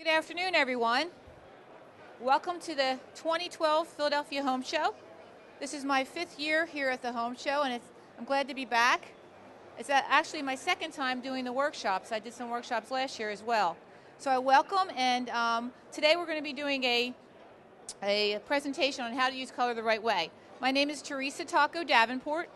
Good afternoon, everyone. Welcome to the 2012 Philadelphia Home Show. This is my 5th year here at the Home Show, and I'm glad to be back. It's actually my 2nd time doing the workshops. I did some workshops last year as well. So I welcome, and today we're going to be doing a presentation on how to use color the right way. My name is Teresa Tocco-Davenport.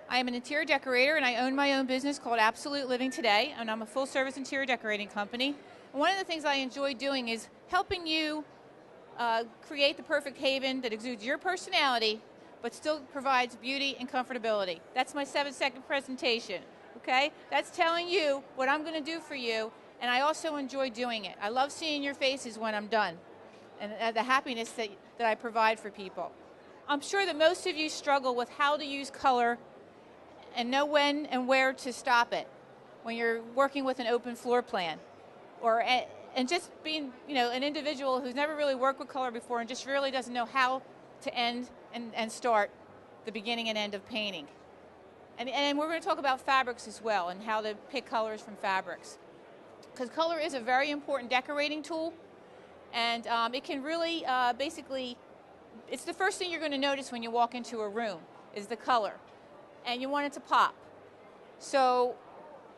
I am an interior decorator, and I own my own business called Absolute Living Today, and I'm a full-service interior decorating company. And one of the things I enjoy doing is helping you create the perfect haven that exudes your personality, but still provides beauty and comfortability. That's my 7-second presentation, okay? That's telling you what I'm going to do for you, and I also enjoy doing it. I love seeing your faces when I'm done, and the happiness that I provide for people. I'm sure that most of you struggle with how to use color and know when and where to stop it when you're working with an open floor plan. And just being, an individual who's never really worked with color before and just really doesn't know how to end and start the beginning and end of painting. And we're going to talk about fabrics as well and how to pick colors from fabrics. Because color is a very important decorating tool, and it can really basically, it's the first thing you're going to notice when you walk into a room is the color. And you want it to pop. So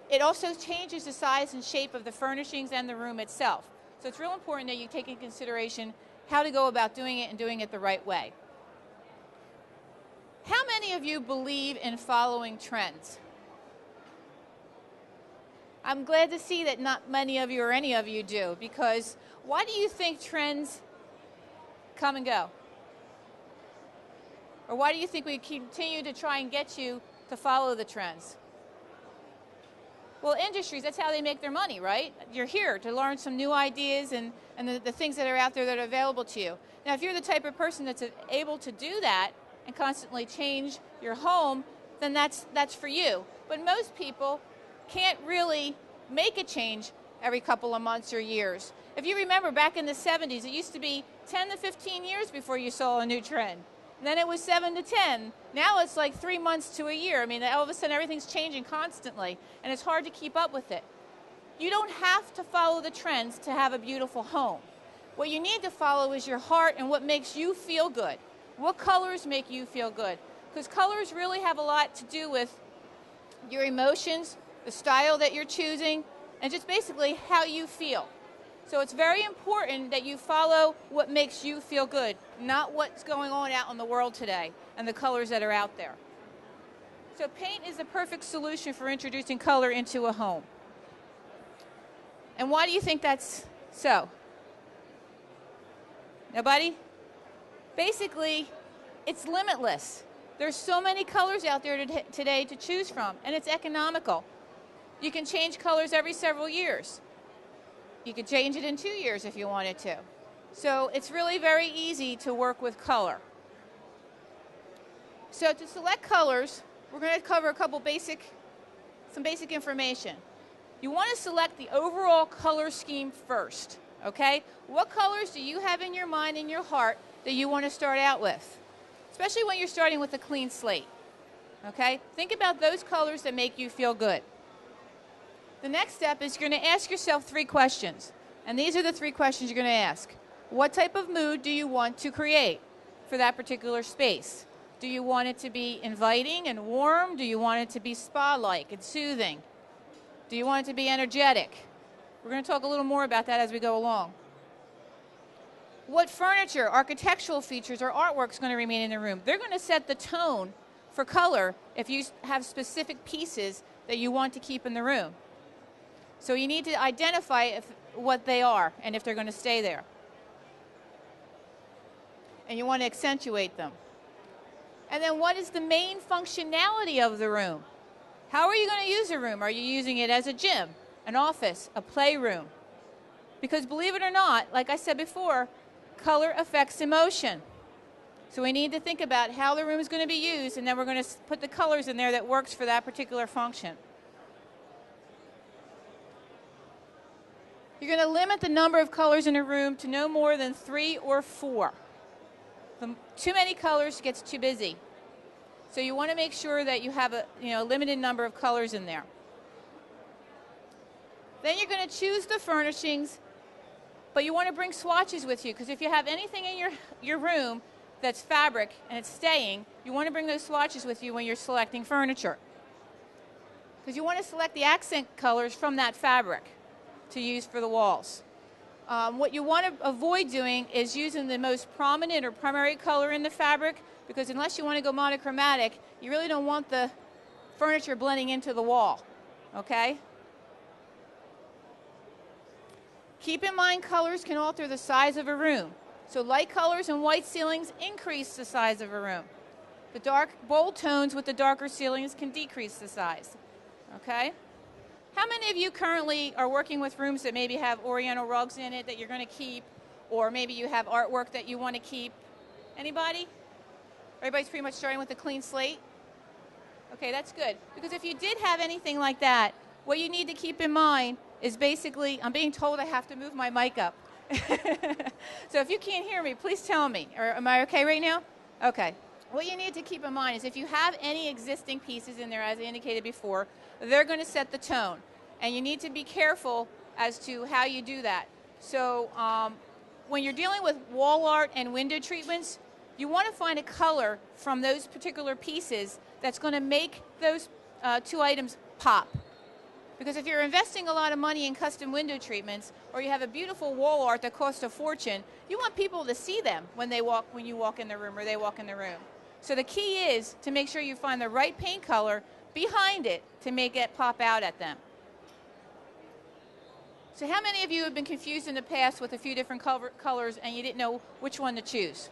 it also changes the size and shape of the furnishings and the room itself. So it's real important that you take into consideration how to go about doing it and doing it the right way. How many of you believe in following trends? I'm glad to see that not many of you or any of you do, because why do you think trends come and go? Or why do you think we continue to try and get you to follow the trends? Well, industries, that's how they make their money, right? You're here to learn some new ideas and the things that are out there that are available to you. Now, if you're the type of person that's able to do that and constantly change your home, then that's for you. But most people can't really make a change every couple of months or years. If you remember back in the 70s, it used to be 10 to 15 years before you saw a new trend. And then it was 7 to 10. Now it's like 3 months to a year. I mean, all of a sudden everything's changing constantly, and it's hard to keep up with it. You don't have to follow the trends to have a beautiful home. What you need to follow is your heart and what makes you feel good. What colors make you feel good? Because colors really have a lot to do with your emotions, the style that you're choosing, and just basically how you feel. So it's very important that you follow what makes you feel good, not what's going on out in the world today and the colors that are out there. So paint is the perfect solution for introducing color into a home. And why do you think that's so? Nobody? Basically, it's limitless. There's so many colors out there today to choose from, and it's economical. You can change colors every several years. You could change it in 2 years if you wanted to. So it's really very easy to work with color. So to select colors, we're going to cover some basic information. You want to select the overall color scheme first, okay? What colors do you have in your mind and your heart that you want to start out with? Especially when you're starting with a clean slate, okay? Think about those colors that make you feel good. The next step is you're going to ask yourself 3 questions. And these are the 3 questions you're going to ask. What type of mood do you want to create for that particular space? Do you want it to be inviting and warm? Do you want it to be spa-like and soothing? Do you want it to be energetic? We're going to talk a little more about that as we go along. What furniture, architectural features, or artwork is going to remain in the room? They're going to set the tone for color if you have specific pieces that you want to keep in the room. So you need to identify what they are and if they're going to stay there. And you want to accentuate them. And then what is the main functionality of the room? How are you going to use a room? Are you using it as a gym, an office, a playroom? Because believe it or not, like I said before, color affects emotion. So we need to think about how the room is going to be used, and then we're going to put the colors in there that works for that particular function. You're going to limit the number of colors in a room to no more than 3 or 4. Too many colors gets too busy. So you want to make sure that you have a limited number of colors in there. Then you're going to choose the furnishings But you want to bring swatches with you, because if you have anything in your room that's fabric and it's staying, you want to bring those swatches with you when you're selecting furniture. Because you want to select the accent colors from that fabric to use for the walls. What you want to avoid doing is using the most prominent or primary color in the fabric, because unless you want to go monochromatic, you really don't want the furniture blending into the wall. Okay? Keep in mind, colors can alter the size of a room. So light colors and white ceilings increase the size of a room. The dark, bold tones with the darker ceilings can decrease the size. Okay? How many of you currently are working with rooms that maybe have oriental rugs in it that you're going to keep, or maybe you have artwork that you want to keep? Anybody? Everybody's pretty much starting with a clean slate? Okay, that's good. Because if you did have anything like that, what you need to keep in mind is basically, I'm being told I have to move my mic up. So if you can't hear me, please tell me. Or am I okay right now? Okay. What you need to keep in mind is if you have any existing pieces in there, as I indicated before, they're going to set the tone. And you need to be careful as to how you do that. So when you're dealing with wall art and window treatments, you want to find a color from those particular pieces that's going to make those two items pop. Because if you're investing a lot of money in custom window treatments, or you have a beautiful wall art that costs a fortune, you want people to see them when you walk in the room or they walk in the room. So the key is to make sure you find the right paint color behind it to make it pop out at them. So how many of you have been confused in the past with a few different colors and you didn't know which one to choose?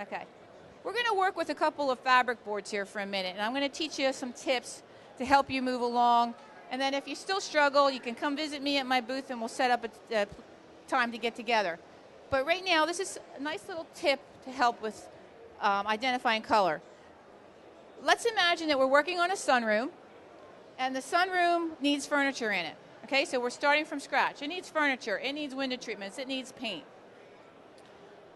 Okay. We're going to work with a couple of fabric boards here for a minute, and I'm going to teach you some tips to help you move along. And then if you still struggle, you can come visit me at my booth and we'll set up a time to get together. But right now, this is a nice little tip to help with identifying color. Let's imagine that we're working on a sunroom, and the sunroom needs furniture in it. Okay, so we're starting from scratch. It needs furniture, it needs window treatments, it needs paint.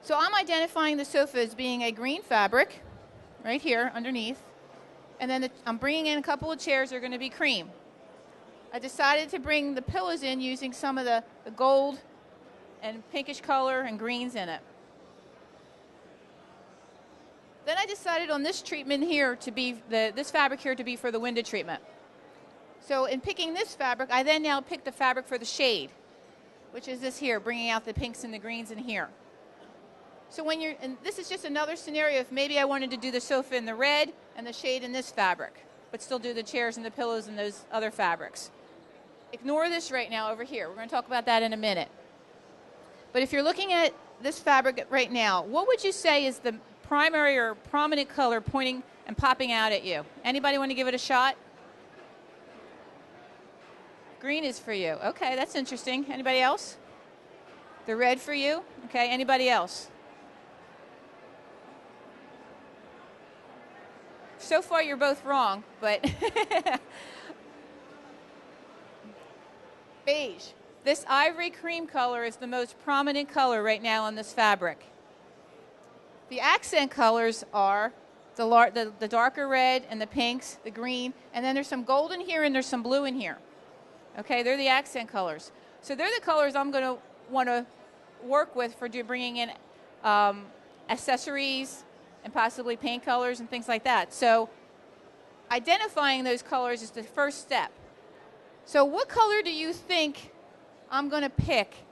So I'm identifying the sofa as being a green fabric, right here underneath. And then I'm bringing in a couple of chairs that are going to be cream. I decided to bring the pillows in using some of the gold and pinkish color and greens in it. Then I decided on this treatment here to be, this fabric here to be for the window treatment. So in picking this fabric, I then now picked the fabric for the shade, which is this here, bringing out the pinks and the greens in here. So when you're, and this is just another scenario if maybe I wanted to do the sofa in the red and the shade in this fabric, but still do the chairs and the pillows and those other fabrics. Ignore this right now over here. We're going to talk about that in a minute. But if you're looking at this fabric right now, what would you say is the primary or prominent color pointing and popping out at you? Anybody want to give it a shot? Green is for you. Okay, that's interesting. Anybody else? The red for you? Okay, anybody else? So far you're both wrong, but beige. This ivory cream color is the most prominent color right now on this fabric. The accent colors are the darker red and the pinks, the green, and then there's some gold in here and there's some blue in here. Okay, they're the accent colors. So they're the colors I'm going to want to work with for bringing in accessories and possibly paint colors and things like that. So identifying those colors is the first step. So what color do you think I'm going to pick